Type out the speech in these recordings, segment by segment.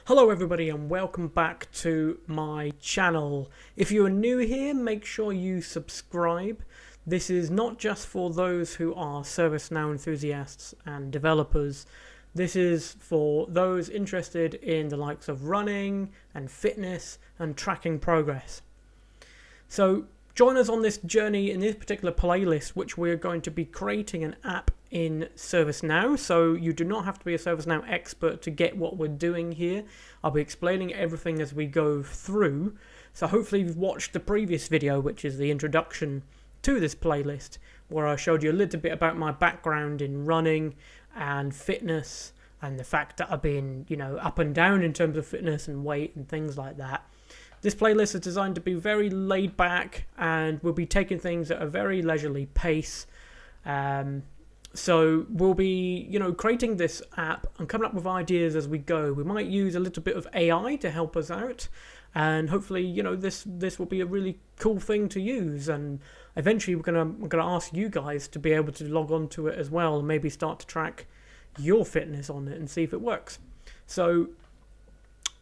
Hello everybody and welcome back to my channel. If you are new here, make sure you subscribe. This is not just for those who are ServiceNow enthusiasts and developers. This is for those interested in the likes of running and fitness and tracking progress. So join us on this journey in this particular playlist, which we're going to be creating an app in ServiceNow. So you do not have to be a ServiceNow expert to get what we're doing here. I'll be explaining everything as we go through. So hopefully you've watched the previous video, which is the introduction to this playlist, where I showed you a little bit about my background in running and fitness and the fact that I've been, up and down in terms of fitness and weight and things like that. This playlist is designed to be very laid back and we'll be taking things at a very leisurely pace. So we'll be, creating this app and coming up with ideas as we go. We might use a little bit of AI to help us out, and hopefully, this will be a really cool thing to use. And eventually, we're gonna ask you guys to be able to log on to it as well, and maybe start to track your fitness on it and see if it works. So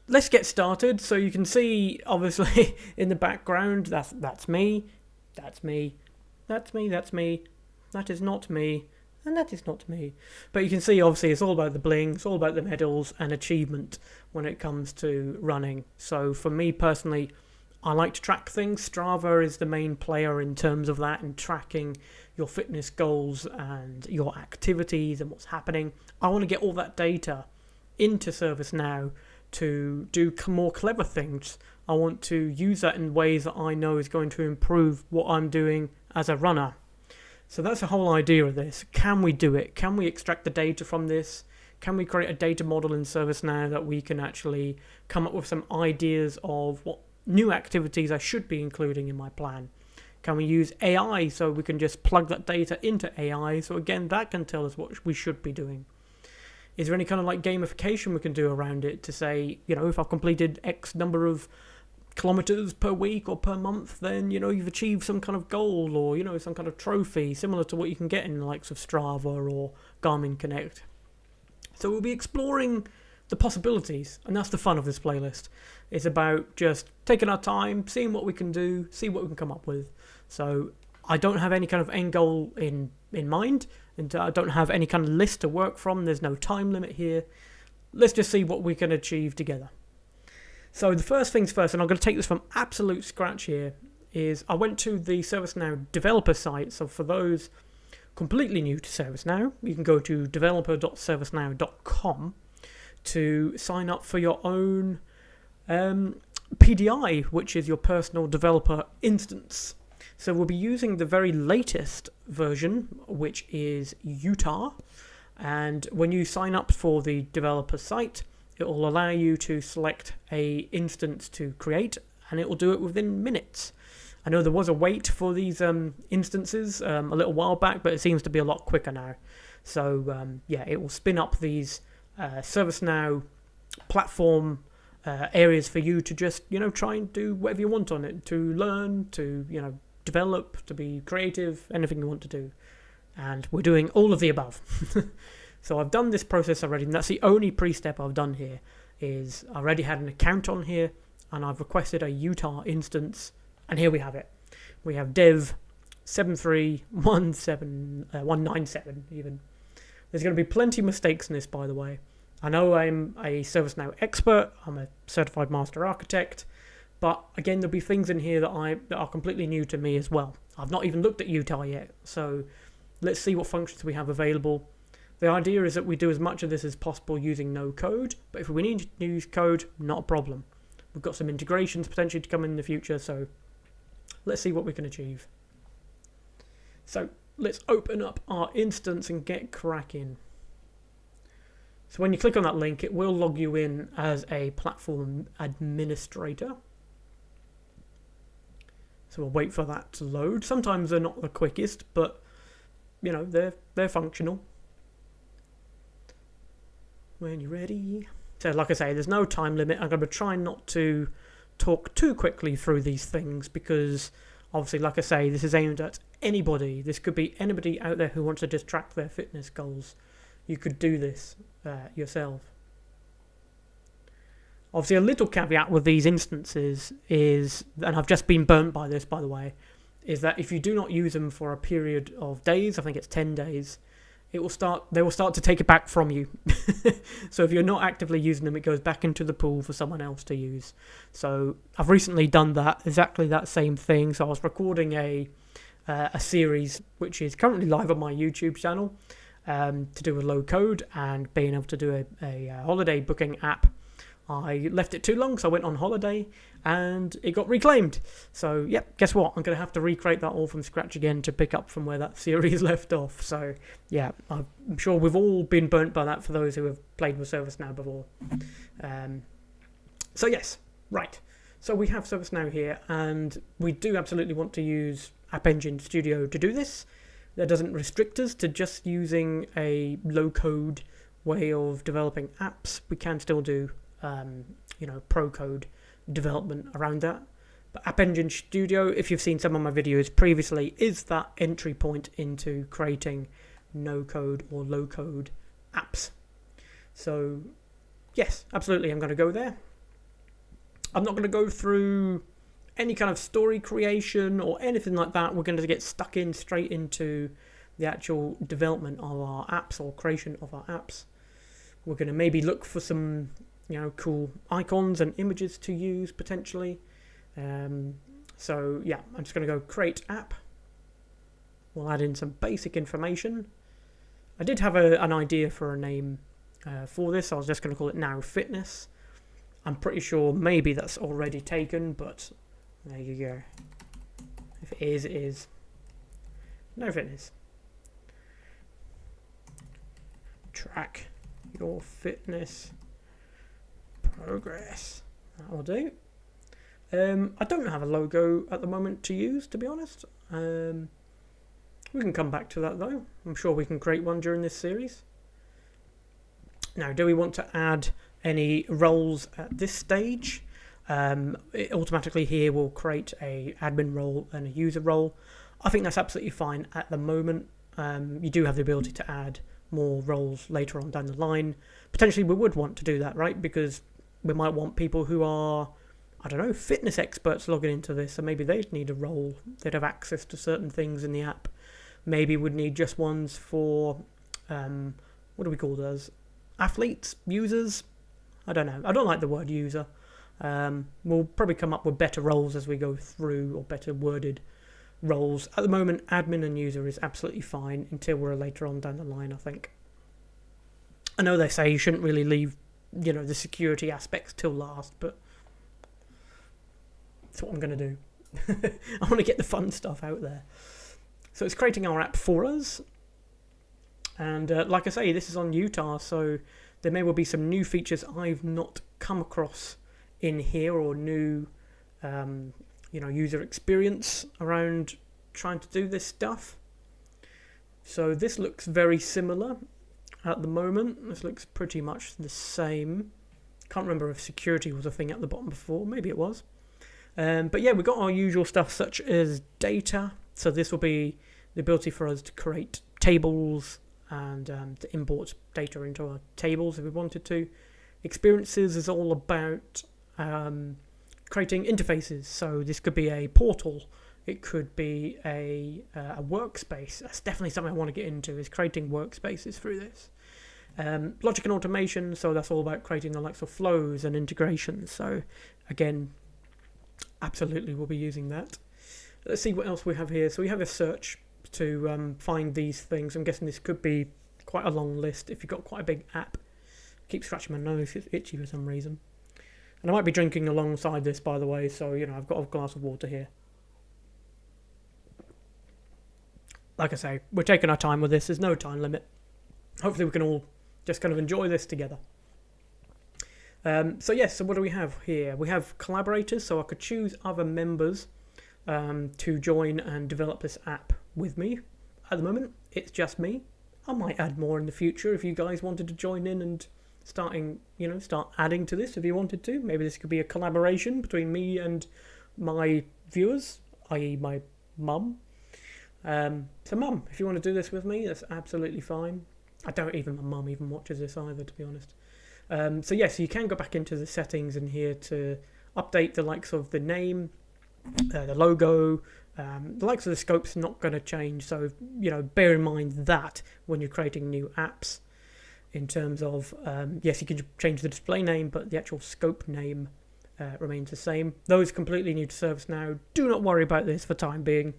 let's get started. So you can see, obviously, in the background, that's me, that's me, that's me, that's me, that is not me. And that is not me. But you can see, obviously, it's all about the bling, it's all about the medals and achievement when it comes to running. So for me personally, I like to track things. Strava is the main player in terms of that, and tracking your fitness goals and your activities and what's happening. I want to get all that data into ServiceNow to do more clever things. I want to use that in ways that I know is going to improve what I'm doing as a runner. So that's the whole idea of this. Can we do it? Can we extract the data from this? Can we create a data model in ServiceNow that we can actually come up with some ideas of what new activities I should be including in my plan? Can we use AI so we can just plug that data into AI? So again, that can tell us what we should be doing. Is there any kind of like gamification we can do around it to say, if I've completed X number of kilometers per week or per month, then you've achieved some kind of goal or some kind of trophy similar to what you can get in the likes of Strava or Garmin Connect. So we'll be exploring the possibilities, and that's the fun of this playlist. It's about just taking our time, seeing what we can do, see what we can come up with. So I don't have any kind of end goal in mind, and I don't have any kind of list to work from. There's no time limit here. Let's just see what we can achieve together. So the first things first, and I'm going to take this from absolute scratch here, is I went to the ServiceNow developer site. So for those completely new to ServiceNow, you can go to developer.servicenow.com to sign up for your own PDI, which is your personal developer instance. So we'll be using the very latest version, which is Utah. And when you sign up for the developer site, it will allow you to select a instance to create, and it will do it within minutes. I know there was a wait for these instances a little while back, but it seems to be a lot quicker now. So it will spin up these ServiceNow platform areas for you to just try and do whatever you want on it, to learn, to develop, to be creative, anything you want to do. And we're doing all of the above. So I've done this process already, and that's the only pre-step I've done here, is I already had an account on here, and I've requested a Utah instance, and here we have it. We have dev 7317197 even. There's going to be plenty of mistakes in this, by the way. I know I'm a ServiceNow expert, I'm a certified master architect, but again, there'll be things in here that are completely new to me as well. I've not even looked at Utah yet, so let's see what functions we have available. The idea is that we do as much of this as possible using no code, but if we need to use code, not a problem. We've got some integrations potentially to come in the future, so let's see what we can achieve. So let's open up our instance and get cracking. So when you click on that link, it will log you in as a platform administrator. So we'll wait for that to load. Sometimes they're not the quickest, but they're functional. When you're ready. So like I say, there's no time limit. I'm going to try not to talk too quickly through these things because obviously, like I say, this is aimed at anybody. This could be anybody out there who wants to just track their fitness goals. You could do this yourself. Obviously, a little caveat with these instances is, and I've just been burnt by this, by the way, is that if you do not use them for a period of days, I think it's 10 days, they will start to take it back from you. So if you're not actively using them, it goes back into the pool for someone else to use. So I've recently done that, exactly that same thing. So I was recording a series which is currently live on my YouTube channel to do with low code and being able to do a holiday booking app. I left it too long, so I went on holiday and it got reclaimed. So, yep, guess what? I'm going to have to recreate that all from scratch again to pick up from where that series left off. So, yeah, I'm sure we've all been burnt by that for those who have played with ServiceNow before. So, yes, right. So we have ServiceNow here, and we do absolutely want to use App Engine Studio to do this. That doesn't restrict us to just using a low-code way of developing apps. We can still do pro code development around that. But App Engine Studio, if you've seen some of my videos previously, is that entry point into creating no code or low code apps. So yes, absolutely, I'm going to go there. I'm not going to go through any kind of story creation or anything like that. We're going to get stuck in straight into the actual development of our apps or creation of our apps. We're going to maybe look for some cool icons and images to use potentially. So yeah, I'm just going to go create app. We'll add in some basic information. I did have an idea for a name for this. I was just going to call it NowFitness. I'm pretty sure maybe that's already taken, but there you go. If it is, it is. NowFitness. Track your fitness progress. That will do. I don't have a logo at the moment to use, to be honest. We can come back to that though. I'm sure we can create one during this series. Now, do we want to add any roles at this stage? It automatically here will create a admin role and a user role. I think that's absolutely fine at the moment. You do have the ability to add more roles later on down the line. Potentially we would want to do that, right? Because we might want people who are, I don't know, fitness experts logging into this, so maybe they'd need a role. They'd have access to certain things in the app. Maybe we'd need just ones for, what do we call those? Athletes? Users? I don't know. I don't like the word user. We'll probably come up with better roles as we go through, or better worded roles. At the moment, admin and user is absolutely fine until we're later on down the line, I think. I know they say you shouldn't really leave, the security aspects till last, but that's what I'm going to do. I want to get the fun stuff out there. So it's creating our app for us. And like I say, this is on Utah, so there may well be some new features I've not come across in here, or new, user experience around trying to do this stuff. So this looks very similar at the moment. This looks pretty much the same. Can't remember if security was a thing at the bottom before. Maybe it was. But yeah, we've got our usual stuff such as data. So this will be the ability for us to create tables and to import data into our tables if we wanted to. Experiences is all about creating interfaces. So this could be a portal. It could be a workspace. That's definitely something I want to get into, is creating workspaces through this. Logic and automation, so that's all about creating the likes of flows and integrations. So again, absolutely we'll be using that. Let's see what else we have here. So we have a search to find these things. I'm guessing this could be quite a long list if you've got quite a big app. Keep scratching my nose, it's itchy for some reason. And I might be drinking alongside this, by the way, so I've got a glass of water here. Like I say, we're taking our time with this. There's no time limit. Hopefully we can all just kind of enjoy this together. So what do we have here? We have collaborators, so I could choose other members to join and develop this app with me. At the moment, it's just me. I might add more in the future if you guys wanted to join in and start adding to this if you wanted to. Maybe this could be a collaboration between me and my viewers, i.e. my mum. So mum, if you want to do this with me, that's absolutely fine. I don't even, my mum even watches this either, to be honest. So yes, you can go back into the settings in here to update the likes of the name, the logo, the likes of the scope's not going to change. So, bear in mind that when you're creating new apps in terms of, yes, you can change the display name, but the actual scope name remains the same. Those completely new to ServiceNow. Do not worry about this for time being.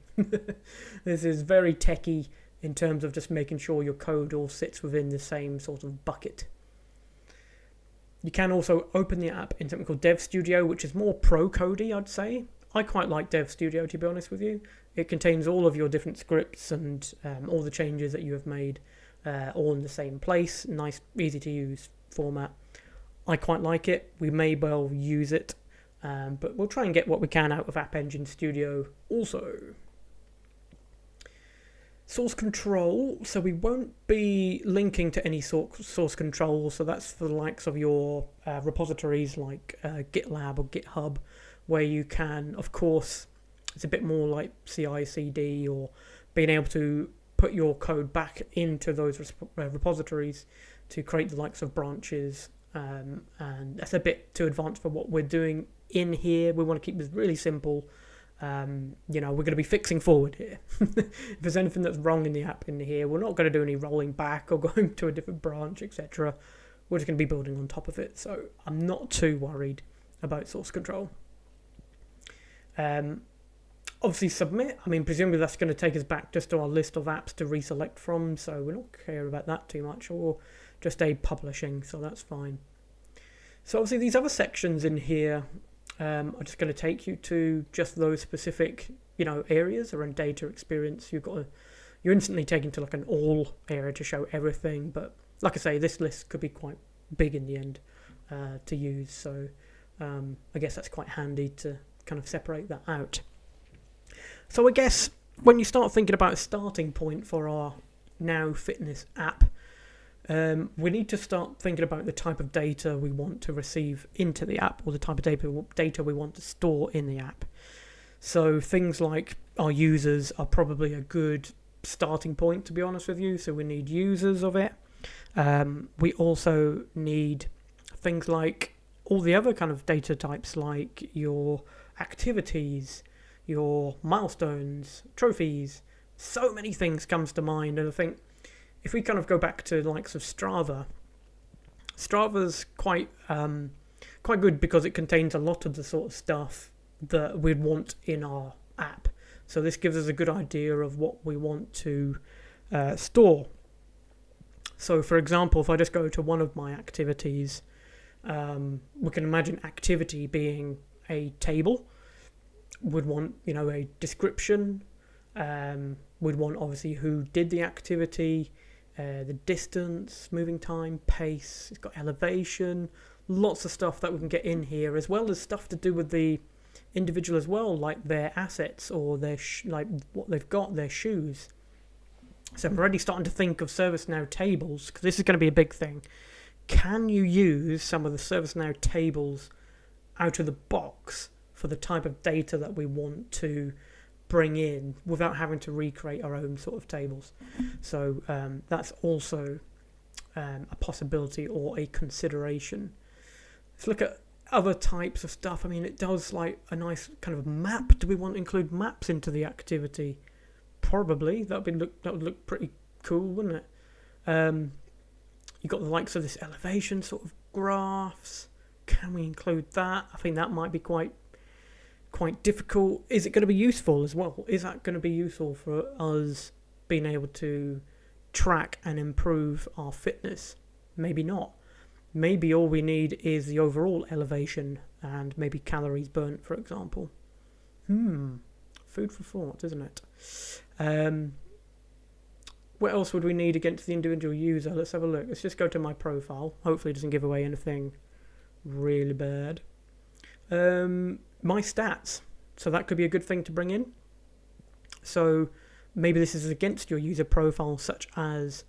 This is very techy in terms of just making sure your code all sits within the same sort of bucket. You can also open the app in something called Dev Studio, which is more pro-codey, I'd say. I quite like Dev Studio, to be honest with you. It contains all of your different scripts and all the changes that you have made all in the same place. Nice, easy to use format. I quite like it. We may well use it, but we'll try and get what we can out of App Engine Studio also. Source control, so we won't be linking to any source control, so that's for the likes of your repositories like GitLab or GitHub, where you can, of course, it's a bit more like CI/CD or being able to put your code back into those repositories to create the likes of branches, and that's a bit too advanced for what we're doing in here. We want to keep this really simple. We're going to be fixing forward here. If there's anything that's wrong in the app in here, we're not going to do any rolling back or going to a different branch, etc. We're just going to be building on top of it. So I'm not too worried about source control. Obviously submit. I mean, presumably that's going to take us back just to our list of apps to reselect from. So we're not care about that too much, or just a publishing. So that's fine. So obviously these other sections in here are just going to take you to just those specific, areas around data experience. You're instantly taken to like an all area to show everything. But like I say, this list could be quite big in the end to use. So I guess that's quite handy to kind of separate that out. So I guess when you start thinking about a starting point for our NowFitness app, we need to start thinking about the type of data we want to receive into the app, or the type of data we want to store in the app. So things like our users are probably a good starting point, to be honest with you. So we need users of it. We also need things like all the other kind of data types, like your activities, your milestones, trophies. So many things comes to mind, and I think if we kind of go back to the likes of Strava's quite good because it contains a lot of the sort of stuff that we'd want in our app. So this gives us a good idea of what we want to store. So for example, if I just go to one of my activities, we can imagine activity being a table. We'd want, a description. We'd want obviously who did the activity, the distance, moving time, pace. It's got elevation, lots of stuff that we can get in here, as well as stuff to do with the individual as well, like their assets or their like what they've got, their shoes. So I'm already starting to think of ServiceNow tables, because this is going to be a big thing. Can you use some of the ServiceNow tables out of the box for the type of data that we want to bring in without having to recreate our own sort of tables? So that's also a possibility or a consideration. Let's look at other types of stuff. I mean, it does like a nice kind of map. Do we want to include maps into the activity? Probably. That would look pretty cool, wouldn't it? You've got the likes of this elevation sort of graphs. Can we include that? I think that might be quite difficult. Is it going to be useful as well? Is that going to be useful for us being able to track and improve our fitness? Maybe not. Maybe all we need is the overall elevation and maybe calories burnt, for example. Food for thought, isn't it? What else would we need against the individual user? Let's have a look. Let's just go to my profile. Hopefully it doesn't give away anything really bad. My stats. So that could be a good thing to bring in. So maybe this is against your user profile, such as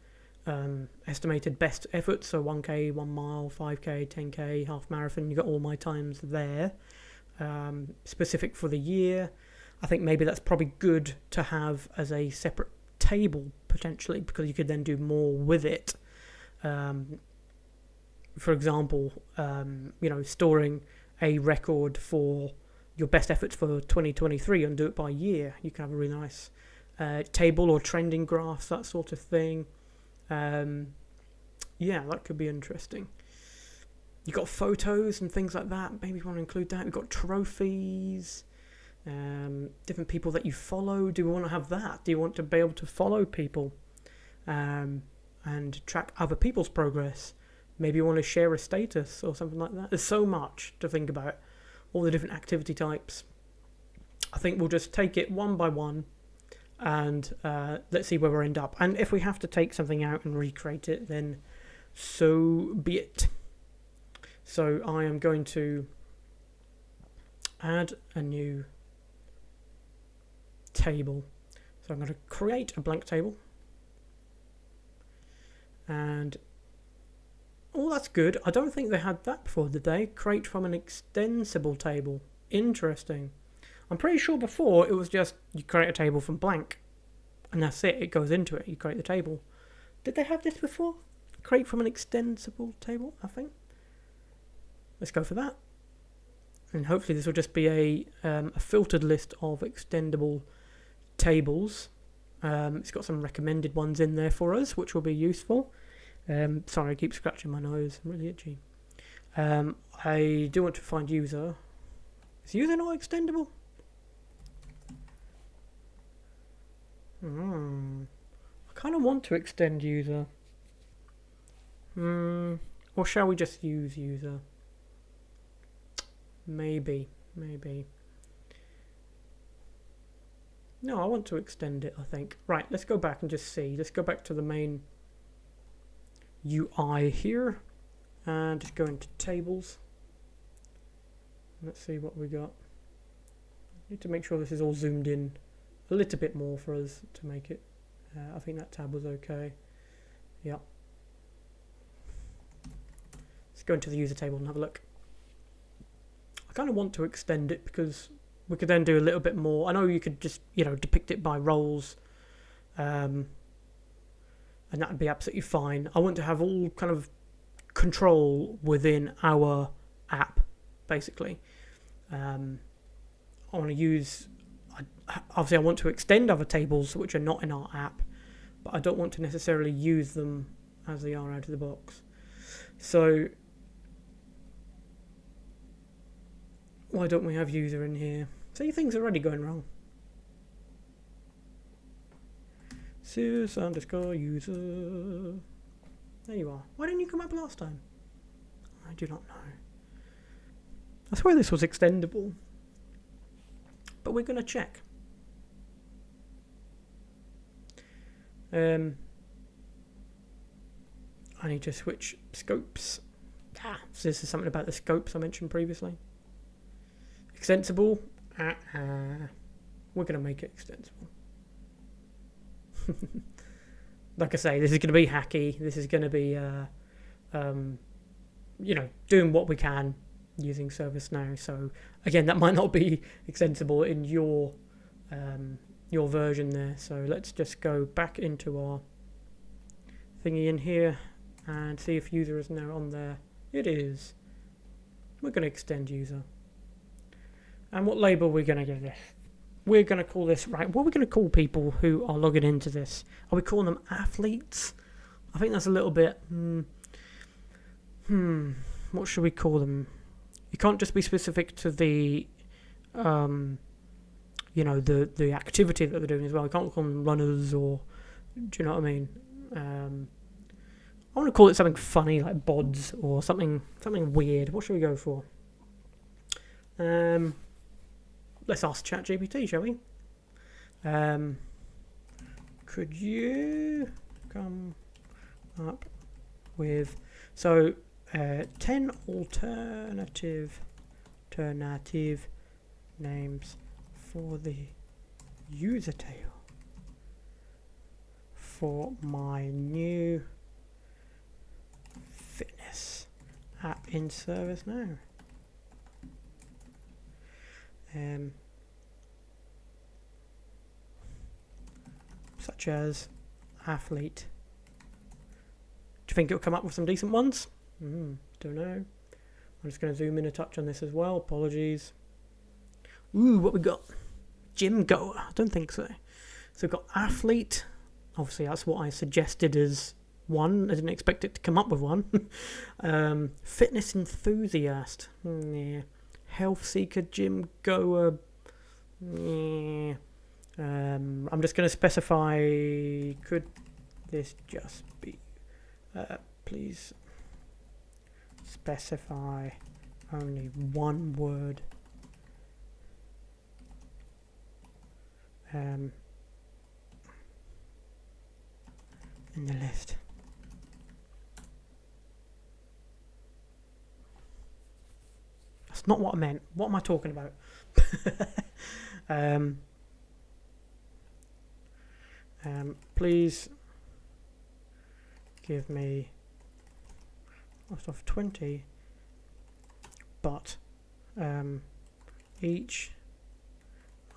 estimated best effort. So 1K, 1 mile, 5K, 10K, half marathon. You got all my times there. Specific for the year. I think maybe that's probably good to have as a separate table potentially, because you could then do more with it. for example, storing a record for your best efforts for 2023 and do it by year. You can have a really nice table or trending graphs, that sort of thing. That could be interesting. You've got photos and things like that. Maybe you want to include that. We've got trophies, different people that you follow. Do you want to have that? Do you want to be able to follow people and track other people's progress? Maybe you want to share a status or something like that. There's so much to think about. All the different activity types. I think we'll just take it one by one and let's see where we end up. And if we have to take something out and recreate it, then so be it. So I am going to add a new table. So I'm going to create a blank table. And that's good. I don't think they had that before, did they? Create from an extensible table. Interesting. I'm pretty sure before it was just you create a table from blank. And that's it. It goes into it. You create the table. Did they have this before? Create from an extensible table, I think. Let's go for that. And hopefully this will just be a filtered list of extendable tables. It's got some recommended ones in there for us, which will be useful. Sorry, I keep scratching my nose. I'm really itchy. I do want to find user. Is user not extendable? I kind of want to extend user. Or shall we just use user? Maybe. No, I want to extend it, I think. Right, let's go back and just see. Let's go back to the main UI here. And just go into tables. Let's see what we got. Need to make sure this is all zoomed in a little bit more for us to make it. I think that tab was okay. Yep. Let's go into the user table and have a look. I kind of want to extend it because we could then do a little bit more. I know you could just, depict it by roles, and that would be absolutely fine. I want to have all kind of control within our app, basically. I want to use, obviously I want to extend other tables which are not in our app, but I don't want to necessarily use them as they are out of the box. So why don't we have user in here? See, things are already going wrong. Sys_user. There you are. Why didn't you come up last time? I do not know. I swear this was extendable. But we're going to check. I need to switch scopes. So this is something about the scopes I mentioned previously. Extensible. We're going to make it extensible. Like I say, this is going to be hacky. This is going to be, doing what we can using ServiceNow. So again, that might not be extensible in your version there. So let's just go back into our thingy in here and see if user is now on there. It is. We're going to extend user. And what label are we going to give this? We're going to call this, right, what are we going to call people who are logging into this? Are we calling them athletes? I think that's a little bit, what should we call them? You can't just be specific to the, the activity that they're doing as well. You can't call them runners or, do you know what I mean? I want to call it something funny like bods or something weird. What should we go for? Let's ask ChatGPT, shall we? Could you come up with 10 alternative names for the user table for my new fitness app in ServiceNow? Such as athlete. Do you think it'll come up with some decent ones? Don't know. I'm just going to zoom in a touch on this as well. Apologies. Ooh, what we got? Gym goer. I don't think so. So we've got athlete. Obviously, that's what I suggested as one. I didn't expect it to come up with one. Fitness enthusiast. Yeah. Health seeker, gym goer. Yeah. I'm just going to specify. Could this just be? Please specify only one word. In the list. That's not what I meant. What am I talking about? Please give me most of 20, but each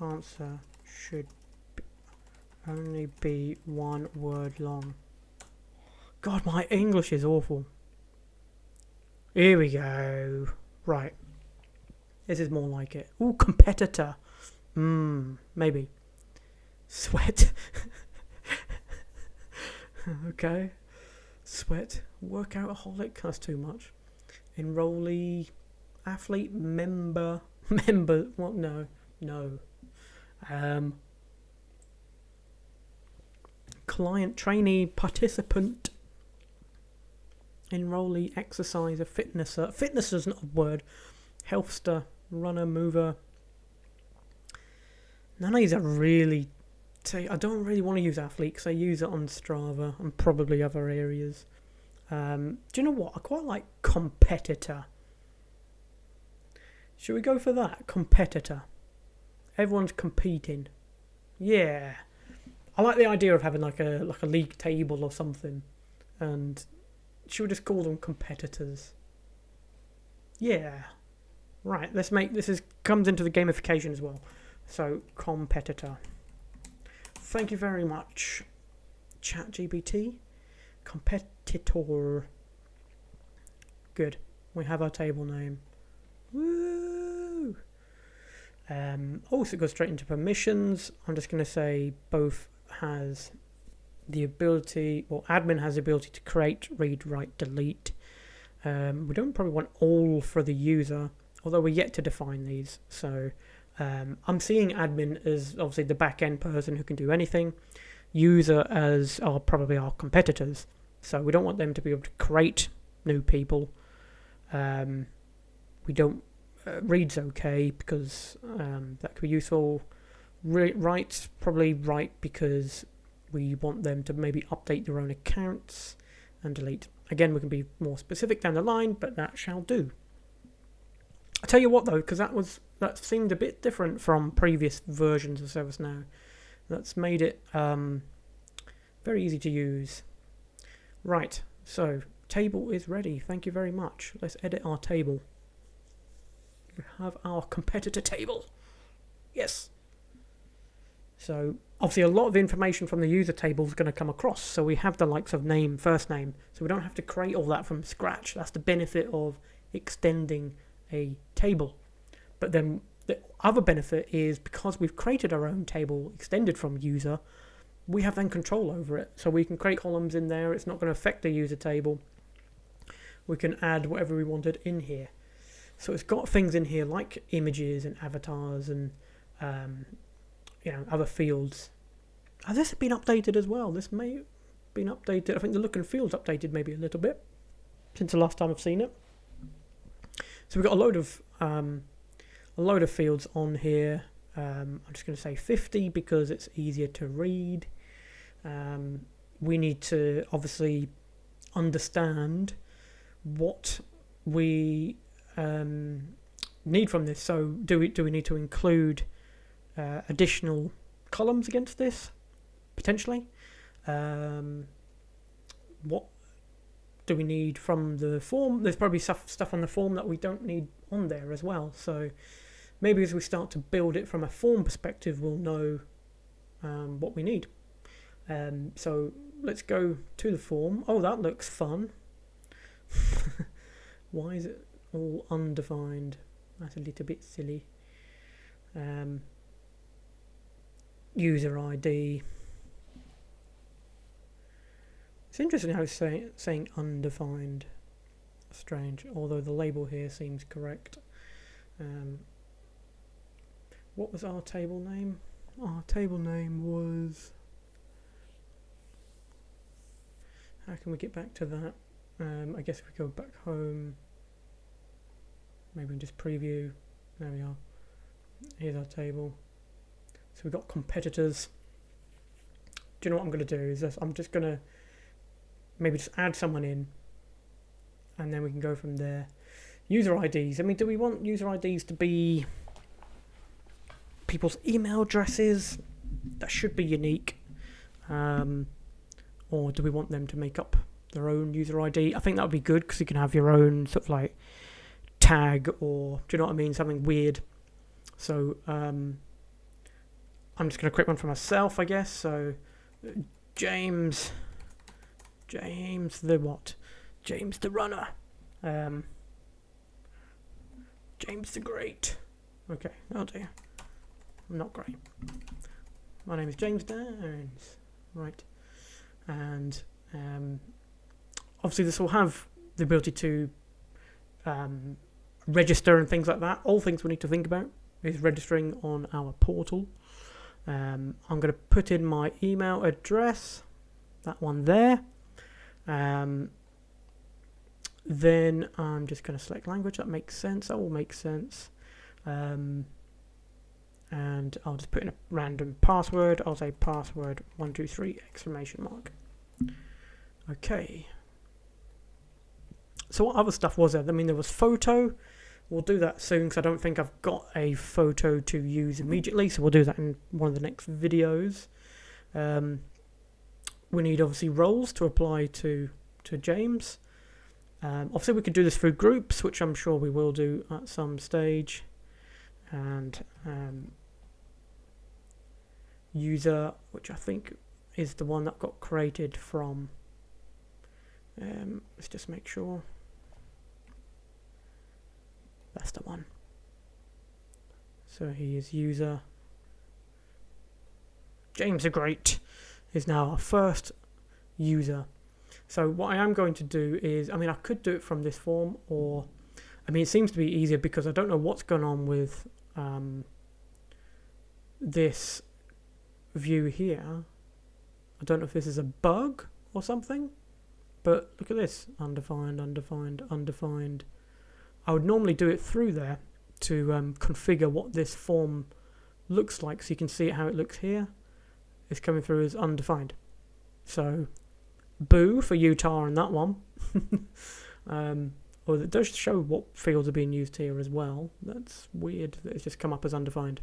answer should only be one word long. God, my English is awful. Here we go. Right. This is more like it. Ooh, competitor. Maybe. Sweat. Okay. Sweat. Workoutaholic. That's too much. Enrollee. Athlete. Member. What? No. Client, trainee, participant, enrollee, exerciser, fitnesser. Fitnesser's not a word. Healthster, runner, mover. None of these are really... I don't really want to use athlete because I use it on Strava and probably other areas. Do you know what? I quite like competitor. Should we go for that? Competitor. Everyone's competing. Yeah. I like the idea of having like a league table or something. And should we just call them competitors? Yeah. Right, let's make comes into the gamification as well. So competitor. Thank you very much, ChatGPT. Competitor. Good. We have our table name. Woo! Also it goes straight into permissions. I'm just going to say both has the ability, or admin has the ability to create, read, write, delete. We don't probably want all for the user, although we're yet to define these. So I'm seeing admin as obviously the back-end person who can do anything. User as are probably our competitors. So we don't want them to be able to create new people. We don't... read's okay because that could be useful. Write's probably right because we want them to maybe update their own accounts, and delete. Again, we can be more specific down the line, but that shall do. I'll tell you what though, because that seemed a bit different from previous versions of ServiceNow. That's made it very easy to use. Right, so table is ready. Thank you very much. Let's edit our table. We have our competitor table. Yes. So obviously a lot of information from the user table is going to come across. So we have the likes of name, first name. So we don't have to create all that from scratch. That's the benefit of extending a table. But then the other benefit is because we've created our own table extended from user, we have then control over it. So we can create columns in there. It's not going to affect the user table. We can add whatever we wanted in here. So it's got things in here like images and avatars and other fields. Has this been updated as well? This may have been updated. I think the look and feel's updated maybe a little bit since the last time I've seen it. So we've got a load of fields on here. I'm just going to say 50 because it's easier to read. We need to obviously understand what we need from this. So do we need to include additional columns against this potentially? What do we need from the form? There's probably stuff on the form that we don't need on there as well. So maybe as we start to build it from a form perspective, we'll know what we need. So let's go to the form. Oh, that looks fun. Why is it all undefined? That's a little bit silly. User ID. It's interesting how it's saying undefined. Strange, although the label here seems correct. What was our table name? Our table name was... How can we get back to that? I guess if we go back home, maybe we just preview. There we are. Here's our table. So we've got competitors. Do you know what I'm going to do? Is this, I'm just going to maybe just add someone in, and then we can go from there. User IDs. I mean, do we want user IDs to be people's email addresses? That should be unique. Or do we want them to make up their own user ID? I think that would be good because you can have your own sort of like tag, or do you know what I mean? Something weird. So I'm just going to create one for myself, I guess. So James the what? James the runner. James the Great. Okay, oh dear. I'm not great. My name is James Downs. Right. And obviously this will have the ability to register and things like that. All things we need to think about is registering on our portal. I'm going to put in my email address, that one there. Then I'm just going to select language. That makes sense. That will make sense. And I'll just put in a random password. I'll say password 123 exclamation mark. Okay. So what other stuff was there? I mean, there was photo. We'll do that soon because I don't think I've got a photo to use immediately. So we'll do that in one of the next videos. We need obviously roles to apply to James. Obviously we could do this through groups, which I'm sure we will do at some stage. And user, which I think is the one that got created from, let's just make sure that's the one. So he is user. James the Great is now our first user. So what I am going to do is, I mean, I could do it from this form, or, I mean, it seems to be easier because I don't know what's going on with this view here. I don't know if this is a bug or something, but look at this, undefined, undefined, undefined. I would normally do it through there to configure what this form looks like, so you can see how it looks here. It's coming through as undefined. So boo for Utah on that one. Well, it does show what fields are being used here as well. That's weird that it's just come up as undefined.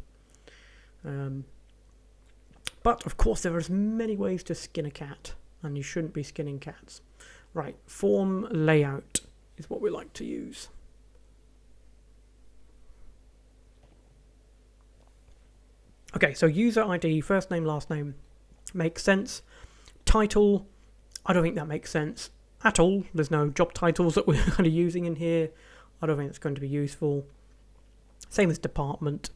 But of course there are as many ways to skin a cat, and you shouldn't be skinning cats. Right, form layout is what we like to use. Okay, so user ID, first name, last name, makes sense. Title, I don't think that makes sense at all. There's no job titles that we're kind of using in here. I don't think that's going to be useful. Same as department.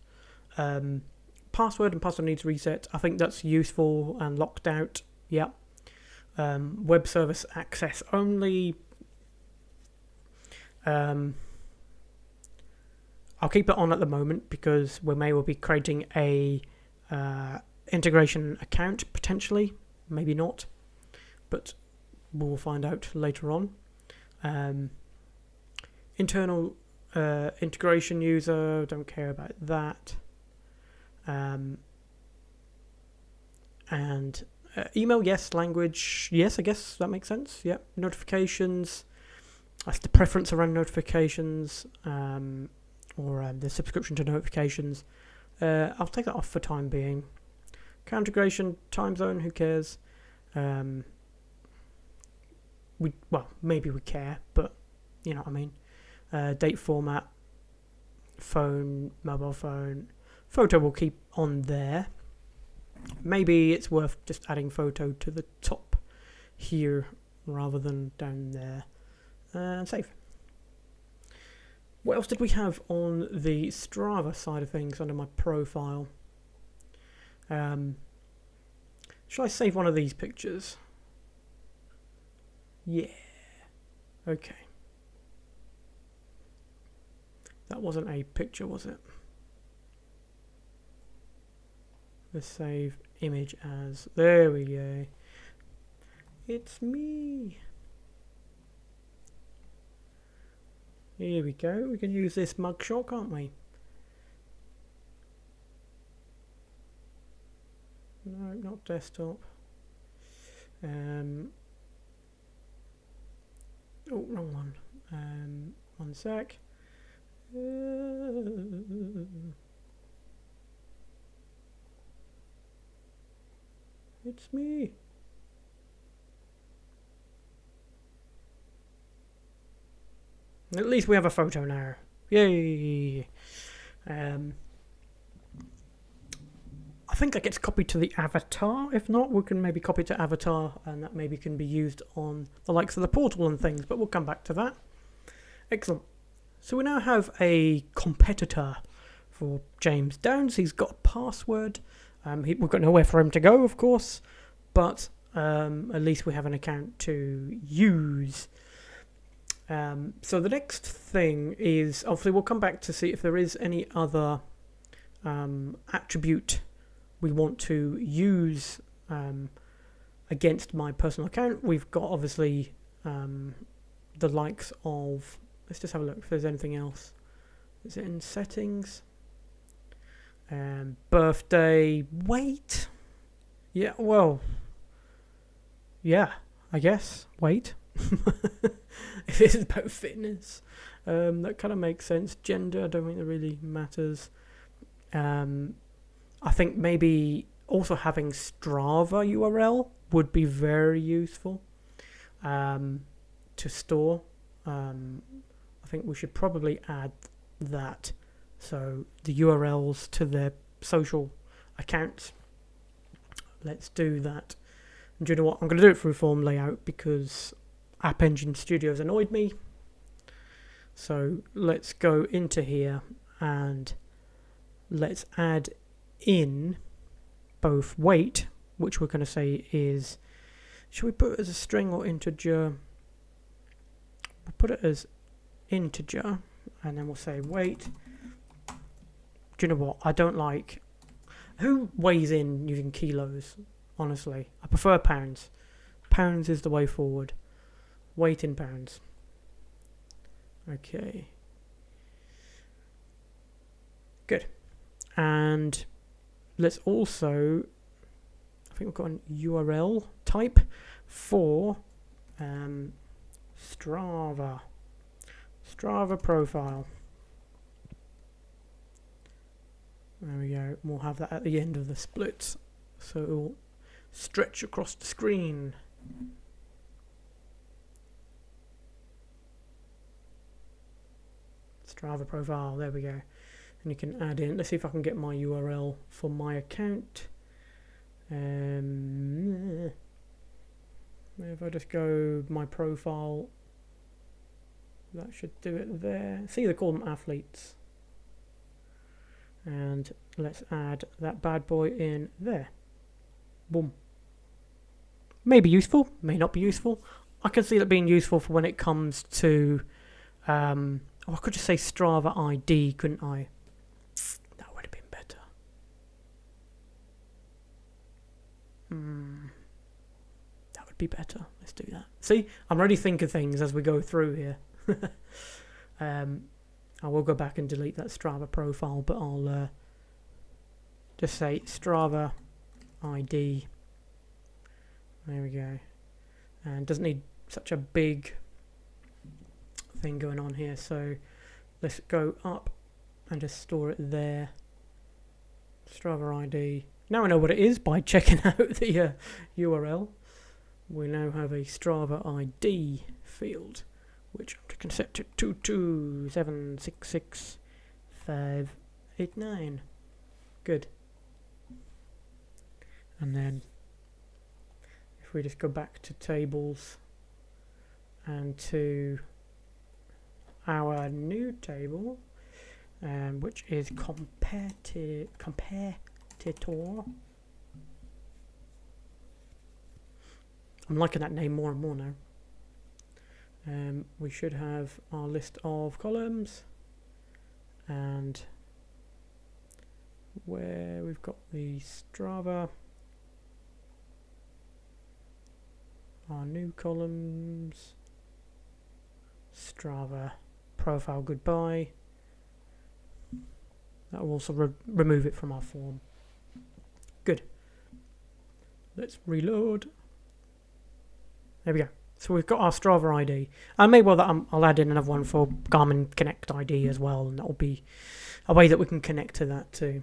Password and password needs reset. I think that's useful and locked out. Yeah. Web service access only. I'll keep it on at the moment because we may well be creating a integration account potentially. Maybe not. But we'll find out later on. Internal integration user, don't care about that. And email, yes. Language, yes, I guess that makes sense. Yep. Notifications, that's the preference around notifications, or the subscription to notifications. I'll take that off for time being. Account integration, time zone, who cares? Maybe we care, but you know what I mean. Date format, phone, mobile phone, photo we'll keep on there. Maybe it's worth just adding photo to the top here rather than down there. And save. What else did we have on the Strava side of things under my profile? Shall I save one of these pictures? Yeah. Okay. That wasn't a picture, was it? Let's save image as... There we go. It's me. Here we go. We can use this mugshot, can't we? No, not desktop. Oh, wrong one. One sec. It's me. At least we have a photo now. Yay! I think that gets copied to the avatar. If not, we can maybe copy it to avatar, and that maybe can be used on the likes of the portal and things, but we'll come back to that. Excellent. So we now have a competitor for James Downs. He's got a password. We've got nowhere for him to go, of course, but at least we have an account to use. So the next thing is, obviously we'll come back to see if there is any other attribute we want to use against my personal account. We've got obviously the likes of, let's just have a look if there's anything else. Is it in settings? Birthday, weight? Yeah, well, yeah, I guess, weight. If it's about fitness, that kind of makes sense. Gender, I don't think that really matters. I think maybe also having Strava URL would be very useful to store. I think we should probably add that. So the URLs to their social accounts. Let's do that. And do you know what? I'm going to do it through form layout because App Engine Studio's annoyed me. So let's go into here and let's add in both weight, which we're going to say is, should we put it as a string or integer? We'll put it as integer, and then we'll say weight. Do you know what? I don't like... Who weighs in using kilos? Honestly, I prefer pounds. Pounds is the way forward. Weight in pounds. Okay. Good. And let's also... I think we've got an URL type for Strava. Strava profile. There we go. We'll have that at the end of the split, so it will stretch across the screen. Strava profile, there we go. And you can add in, let's see if I can get my URL for my account. If I just go my profile, that should do it there. See, they call them athletes. And let's add that bad boy in there. Boom. May be useful, may not be useful. I can see that being useful for when it comes to... I could just say Strava ID, couldn't I? That would have been better. That would be better. Let's do that. See, I'm already thinking things as we go through here. I will go back and delete that Strava profile, but I'll just say Strava ID. There we go. And doesn't need such a big thing going on here, so let's go up and just store it there. Strava ID. Now I know what it is by checking out the URL. We now have a Strava ID field, which I'm just going to set to 227666589. Good. And then if we just go back to tables and to our new table, which is competitor. I'm liking that name more and more now. We should have our list of columns, and where we've got the Strava, our new columns, Strava profile goodbye. That will also remove it from our form. Good. Let's reload. There we go. So we've got our Strava ID. And maybe I'll add in another one for Garmin Connect ID as well, and that will be a way that we can connect to that too.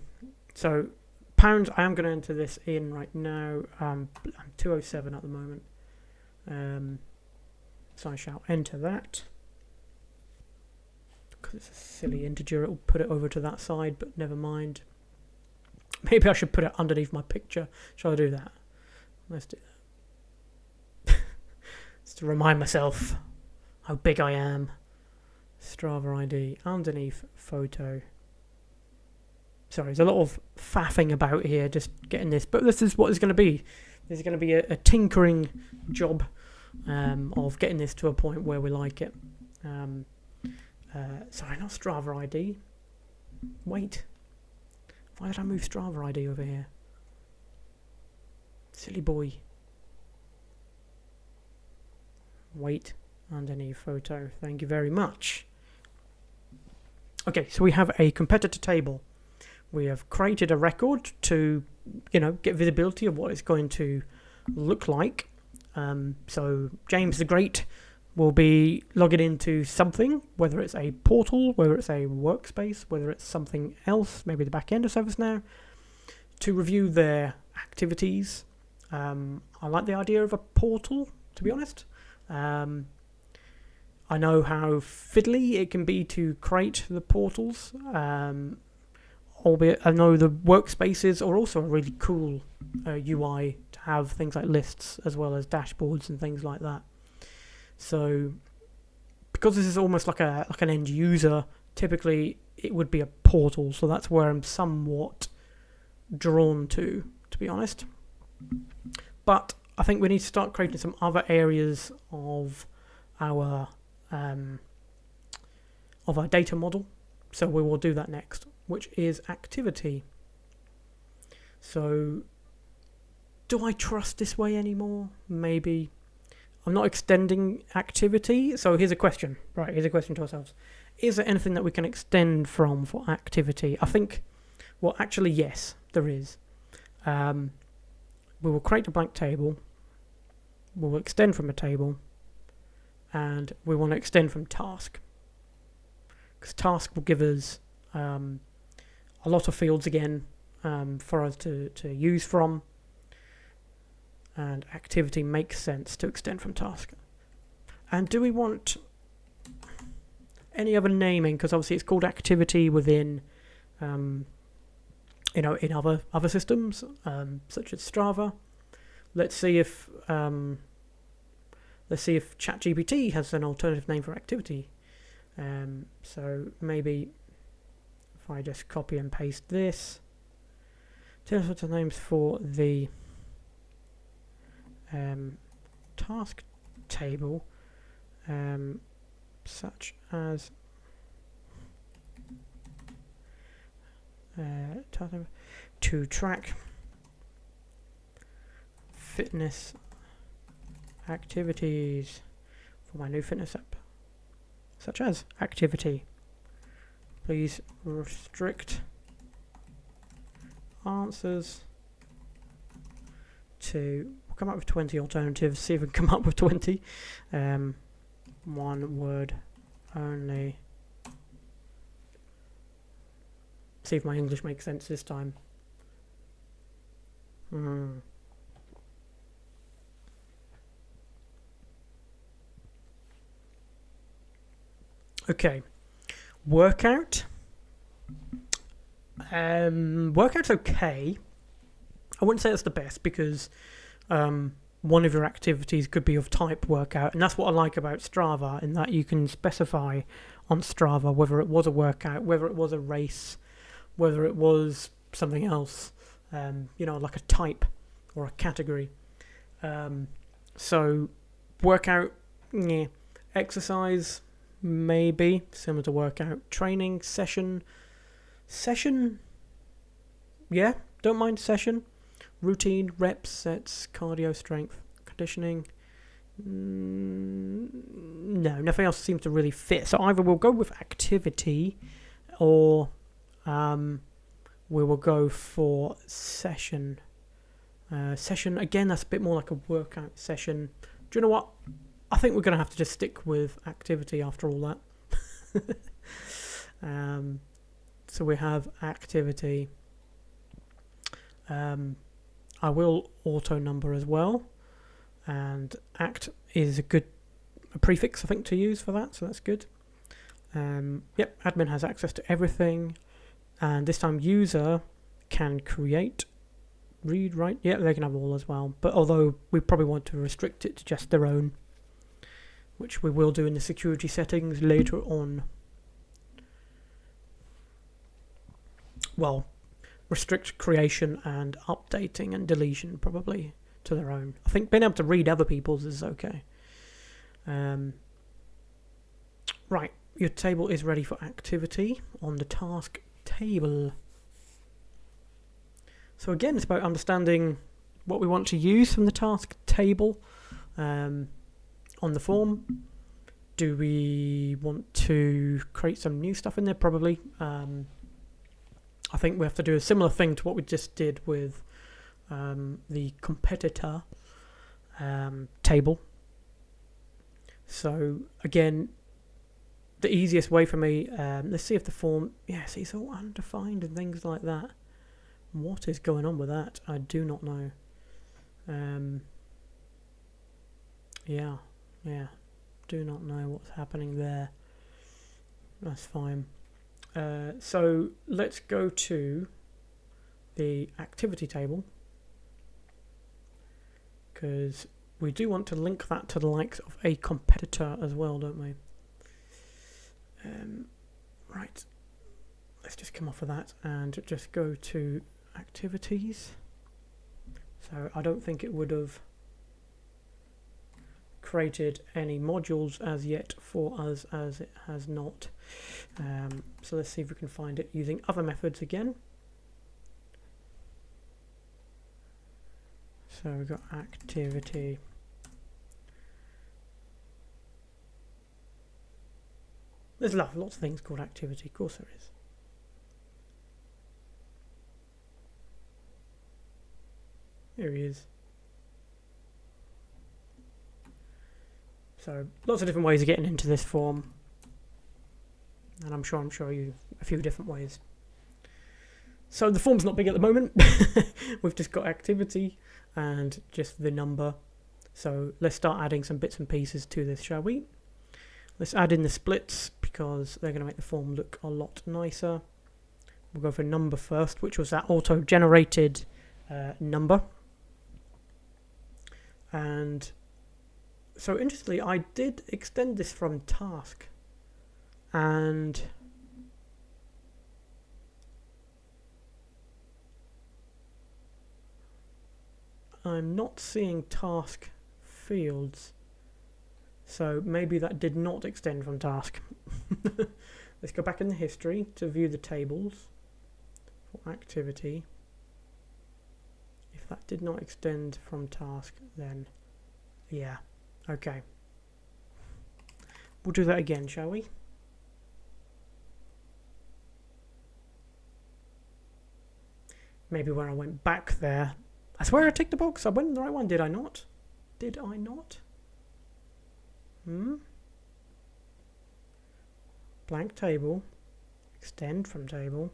So pounds, I am going to enter this in right now. I'm 207 at the moment. So I shall enter that. Because it's a silly integer, it will put it over to that side, but never mind. Maybe I should put it underneath my picture. Shall I do that? Let's do that. Just to remind myself how big I am. Strava ID, underneath photo. Sorry, there's a lot of faffing about here, just getting this, but this is what it's going to be. There's going to be a tinkering job of getting this to a point where we like it. Sorry, not Strava ID. Wait. Why did I move Strava ID over here? Silly boy. Wait, underneath photo. Thank you very much. Okay, so we have a competitor table. We have created a record to, get visibility of what it's going to look like. So James the Great will be logging into something, whether it's a portal, whether it's a workspace, whether it's something else, maybe the back end of ServiceNow, to review their activities. I like the idea of a portal, to be honest. I know how fiddly it can be to create the portals, albeit I know the workspaces are also a really cool UI to have things like lists as well as dashboards and things like that. So because this is almost like an end user, typically it would be a portal, so that's where I'm somewhat drawn to be honest. But I think we need to start creating some other areas of our data model. So we will do that next, which is activity. So do I trust this way anymore? Maybe. I'm not extending activity. So here's a question. Right, here's a question to ourselves. Is there anything that we can extend from for activity? I think, well, actually, yes, there is. We will create a blank table. We will extend from a table. And we want to extend from task. Because task will give us a lot of fields again for us to use from. And activity makes sense to extend from task. And do we want any other naming? Because obviously it's called activity within, in other systems, such as Strava. Let's see if ChatGPT has an alternative name for activity. So maybe if I just copy and paste this, tell us what the names for the task table, such as to track fitness activities for my new fitness app, such as activity. Please restrict answers to, we'll come up with 20 alternatives, see if we can come up with 20. One word only. See if my English makes sense this time. Okay, workout. Workout's okay. I wouldn't say it's the best because, one of your activities could be of type workout, and that's what I like about Strava, in that you can specify on Strava whether it was a workout, whether it was a race, whether it was something else, like a type or a category. So workout, yeah. Exercise, maybe similar to workout. Training, session, yeah, don't mind session. Routine, reps, sets, cardio, strength, conditioning. No, nothing else seems to really fit. So either we'll go with activity, or we will go for session. Session, again, that's a bit more like a workout session. Do you know what? I think we're going to have to just stick with activity after all that. So we have activity. I will auto number as well, and act is a prefix, I think, to use for that, so that's good. Yep, admin has access to everything, and this time user can create, read, write. Yeah, they can have all as well, but although we probably want to restrict it to just their own, which we will do in the security settings later on. Well, restrict creation and updating and deletion probably to their own. I think being able to read other people's is okay. Right, your table is ready for activity on the task table. So again, it's about understanding what we want to use from the task table. On the form, do we want to create some new stuff in there? Probably. I think we have to do a similar thing to what we just did with the competitor table. So again, the easiest way for me, let's see if the form, see, it's all undefined and things like that. What is going on with that? I do not know. Do not know what's happening there. That's fine. So let's go to the activity table, because we do want to link that to the likes of a competitor as well, don't we? Right, let's just come off of that and just go to activities. So I don't think it would have created any modules as yet for us, as it has not. So let's see if we can find it using other methods again. So we've got activity. There's lots of things called activity, of course there is. Here he is. So lots of different ways of getting into this form, and I'm sure I'm showing you a few different ways. So the form's not big at the moment. We've just got activity and just the number. So let's start adding some bits and pieces to this, shall we? Let's add in the splits, because they're going to make the form look a lot nicer. We'll go for number first, which was that auto-generated number. And so interestingly, I did extend this from task, and I'm not seeing task fields, so maybe that did not extend from task. Let's go back in the history to view the tables for activity. If that did not extend from task, then yeah. Okay. We'll do that again, shall we? Maybe when I went back there. I swear I ticked the box. I went in the right one, did I not? Did I not? Blank table. Extend from table.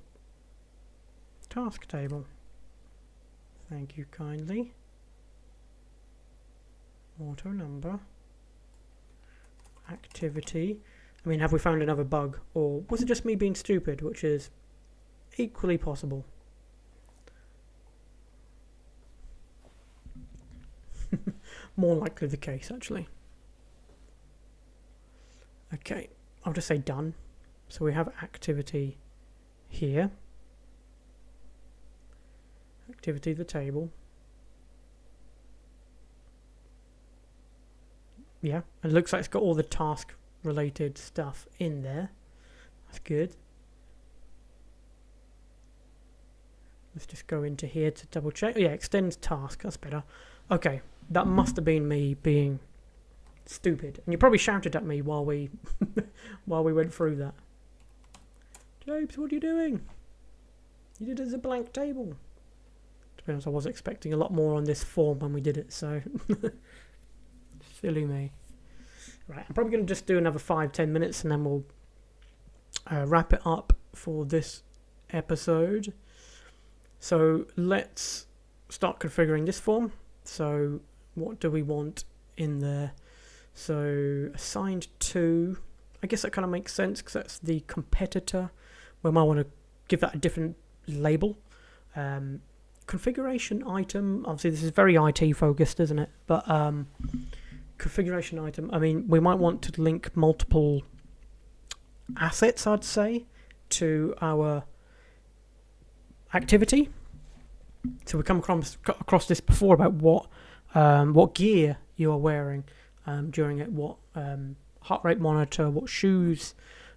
Task table. Thank you kindly. Auto number. Activity. I mean, have we found another bug? Or was it just me being stupid, which is equally possible? more likely the case, actually. Okay, I'll just say done. So we have activity here. Activity the table. Yeah, it looks like it's got all the task related stuff in there. That's good. Let's just go into here to double check. Yeah, extends task. That's better. Okay, that must have been me being stupid. And you probably shouted at me while we while we went through that. Japes, what are you doing? You did it as a blank table. To be honest, I was expecting a lot more on this form when we did it, so silly me. Right, I'm probably going to just do another 5-10 minutes and then we'll wrap it up for this episode. So let's start configuring this form. So what do we want in there? So assigned to, I guess that kind of makes sense because that's the competitor. We might want to give that a different label. Configuration item, obviously this is very IT focused, isn't it? But configuration item, I mean, we might want to link multiple assets, I'd say, to our activity. So we come across this before about what gear you are wearing during it, what heart rate monitor, what shoes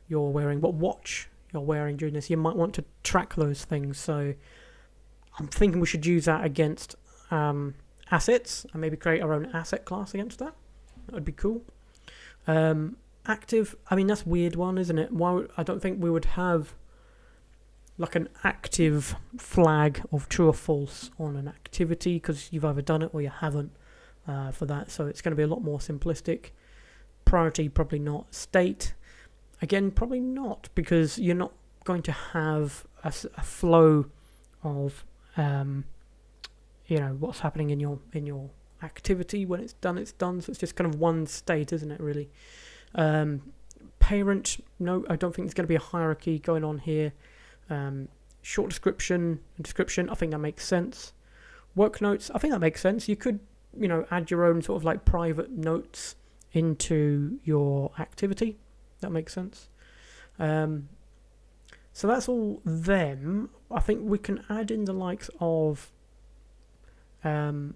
you're wearing, what watch you're wearing during this. You might want to track those things. So I'm thinking we should use that against assets and maybe create our own asset class against that. That would be cool. Active, I mean, that's a weird one, isn't it? I don't think we would have like an active flag of true or false on an activity because you've either done it or you haven't for that. So it's going to be a lot more simplistic. Priority, probably not. State, again, probably not because you're not going to have a flow of what's happening in your activity. When it's done, so it's just kind of one state, isn't it, really? Parent, no, I don't think there's going to be a hierarchy going on here. Short description, I think that makes sense. Work notes, I think that makes sense. You could, add your own sort of like private notes into your activity. That makes sense. So that's all them. I think we can add in the likes of so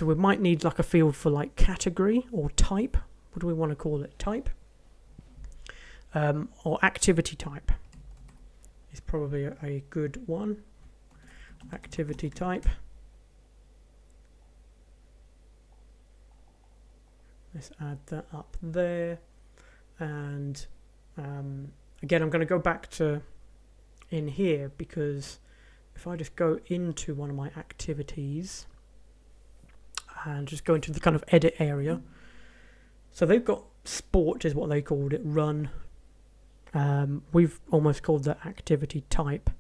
we might need like a field for like category or type. What do we want to call it? Type? Or activity type is probably a good one. Activity type. Let's add that up there. And again, I'm going to go back to in here because if I just go into one of my activities and just go into the kind of edit area. So they've got sport is what they called it, run. We've almost called that activity type.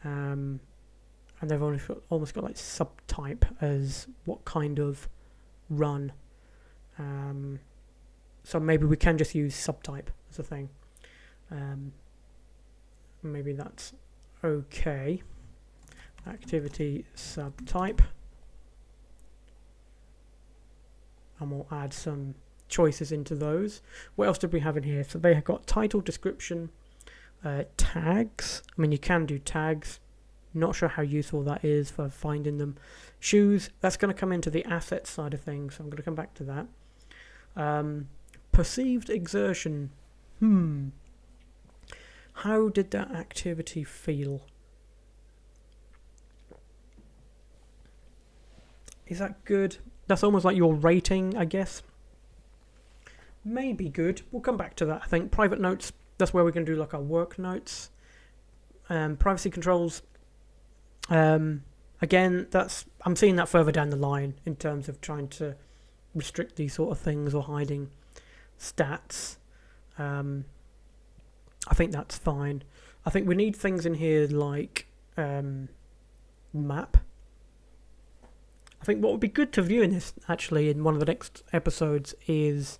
And they've almost got like subtype as what kind of run. So maybe we can just use subtype as a thing. Maybe that's okay. Activity subtype. And we'll add some choices into those. What else did we have in here? So they have got title, description, tags. I mean, you can do tags. Not sure how useful that is for finding them. Shoes, that's going to come into the asset side of things. So I'm going to come back to that. Perceived exertion. How did that activity feel? Is that good? That's almost like your rating, I guess. Maybe good. We'll come back to that, I think. Private notes, that's where we can do like our work notes. Privacy controls. Again, I'm seeing that further down the line in terms of trying to restrict these sort of things or hiding stats. I think that's fine. I think we need things in here like map. I think what would be good to view in this, actually, in one of the next episodes, is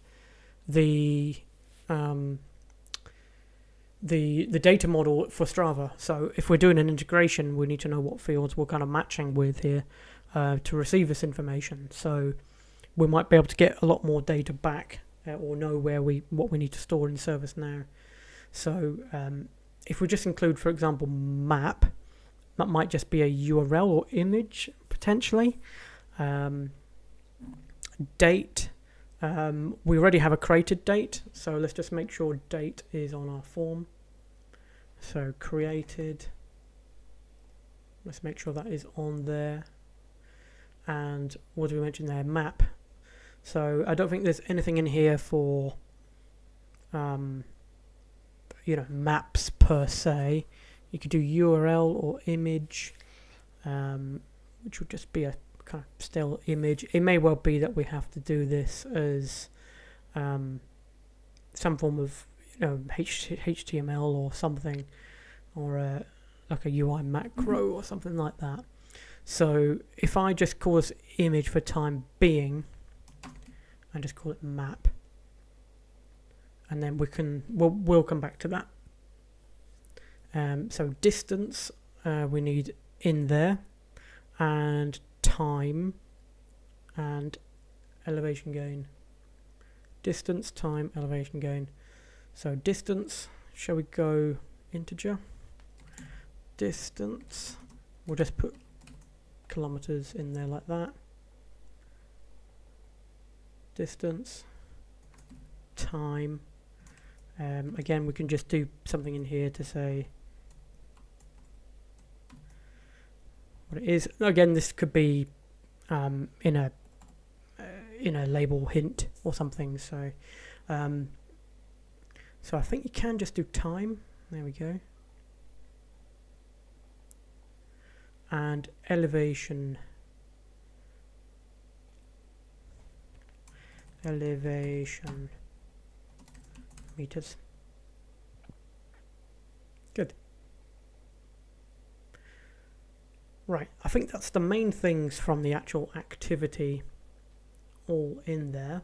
the data model for Strava. So if we're doing an integration, we need to know what fields we're kind of matching with here. to receive this information. So we might be able to get a lot more data back or know what we need to store in ServiceNow. So if we just include, for example, map, that might just be a URL or image potentially. Date, we already have a created date, so let's just make sure date is on our form. So created, let's make sure that is on there. And what do we mention there? Map. So I don't think there's anything in here for maps per se. You could do URL or image, which would just be a kind of still image. It may well be that we have to do this as some form of HTML or something, or like a UI macro or something like that. So if I just call this image for time being and just call it map, and then we'll come back to that. So distance we need in there, and time and elevation gain. Distance, time, elevation gain. So distance, shall we go integer? Distance, we'll just put kilometers in there like that. Distance, time. Again, we can just do something in here to say what it is. Again, this could be in a label hint or something. So so I think you can just do time. There we go. And elevation meters. Good. Right, I think that's the main things from the actual activity all in there.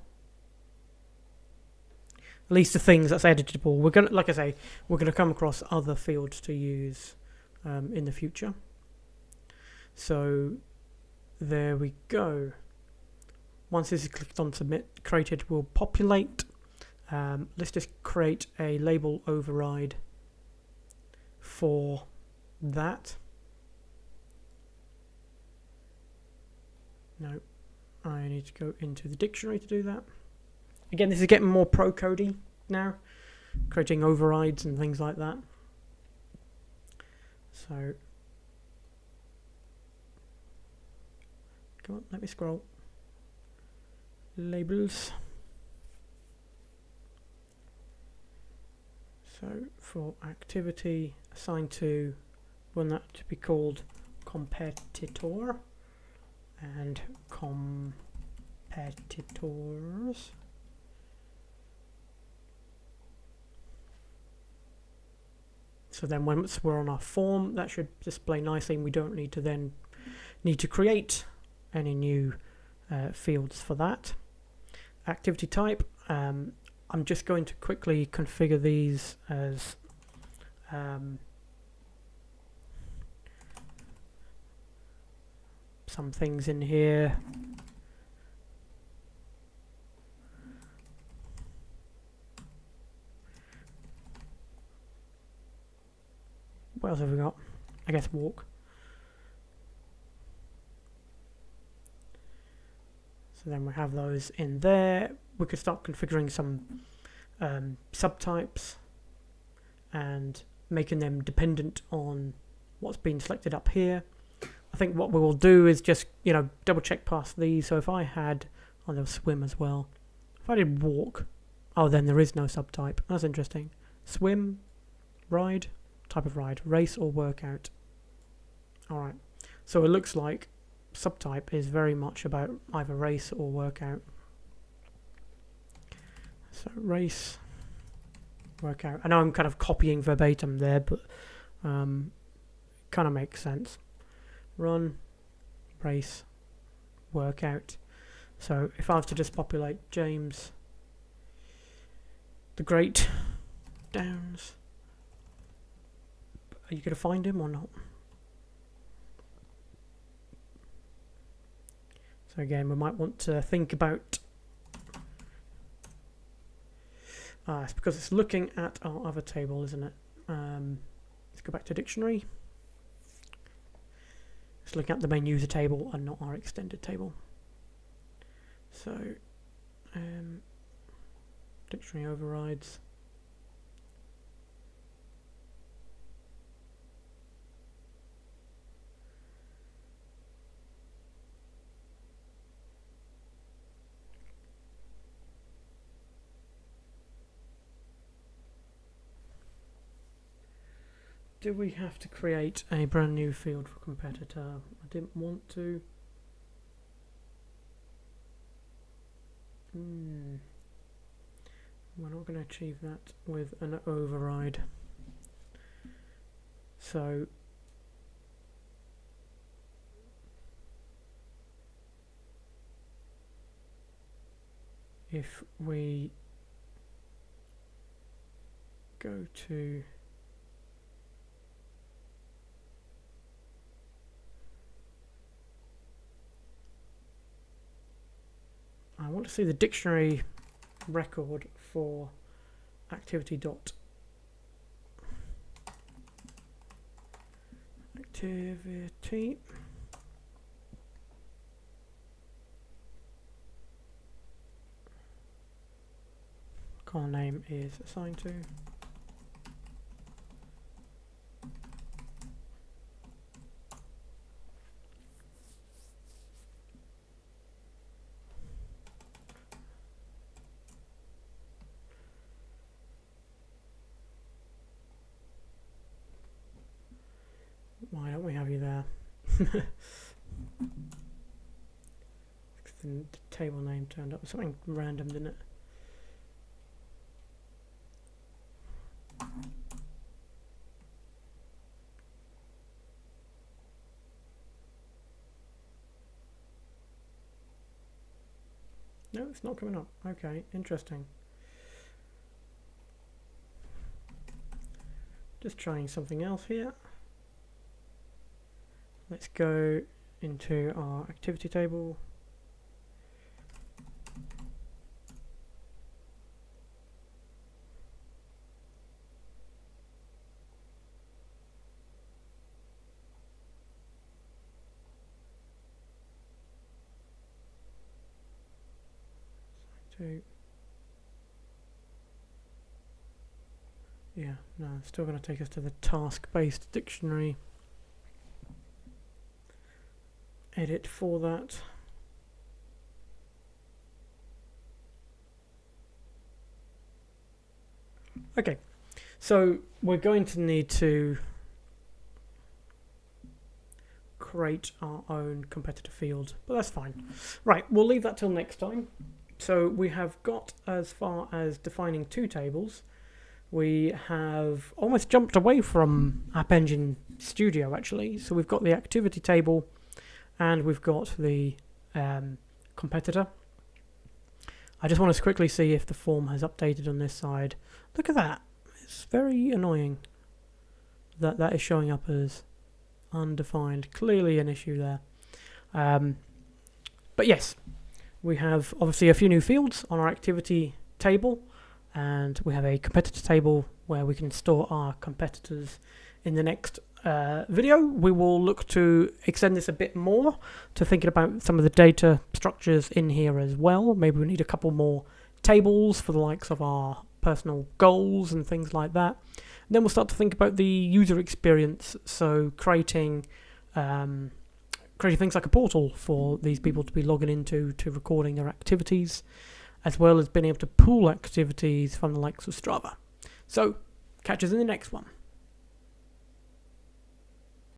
At least the things that's editable. We're gonna, like I say, we're gonna come across other fields to use in the future. So there we go. Once this is clicked on submit, created will populate. Let's just create a label override for that. No, I need to go into the dictionary to do that. Again, this is getting more pro-coding now, creating overrides and things like that. So, come on, let me scroll. Labels. So for activity assigned to, we want that to be called competitor and competitors. So then once we're on our form, that should display nicely, and we don't need to create any new fields for that. Activity type, I'm just going to quickly configure these as some things in here. What else have we got? I guess walk. So then we have those in there. We could start configuring some subtypes and making them dependent on what's been selected up here. I think what we will do is just, double check past these. So if I had, there'll swim as well. If I did walk, then there is no subtype. That's interesting. Swim, ride, type of ride, race or workout. All right. So it looks like subtype is very much about either race or workout. So race, workout. I know I'm kind of copying verbatim there, but kind of makes sense. Run, race, workout. So if I was to just populate James the Great Downs, are you going to find him or not? So again, we might want to think about, it's because it's looking at our other table, isn't it? Let's go back to dictionary. It's looking at the main user table and not our extended table. So, dictionary overrides. Do we have to create a brand new field for competitor? I didn't want to. We're not going to achieve that with an override. So if we go to I want to see the dictionary record for activity. Column name is assigned to. Why don't we have you there? The table name turned up with something random, didn't it? No, it's not coming up. Okay, interesting. Just trying something else here. Let's go into our activity table. Yeah, no, it's still going to take us to the task-based dictionary. Edit for that. Okay, so we're going to need to create our own competitor field, but that's fine. Right, we'll leave that till next time. So we have got as far as defining two tables. We have almost jumped away from App Engine Studio actually. So we've got the activity table and we've got the competitor. I just want to quickly see if the form has updated on this side. Look at that. It's very annoying that that is showing up as undefined. Clearly an issue there. But yes, we have obviously a few new fields on our activity table, and we have a competitor table where we can store our competitors. In the next video, we will look to extend this a bit more to thinking about some of the data structures in here as well. Maybe we need a couple more tables for the likes of our personal goals and things like that. And then we'll start to think about the user experience, so creating things like a portal for these people to be logging into to recording their activities, as well as being able to pool activities from the likes of Strava. So catch us in the next one.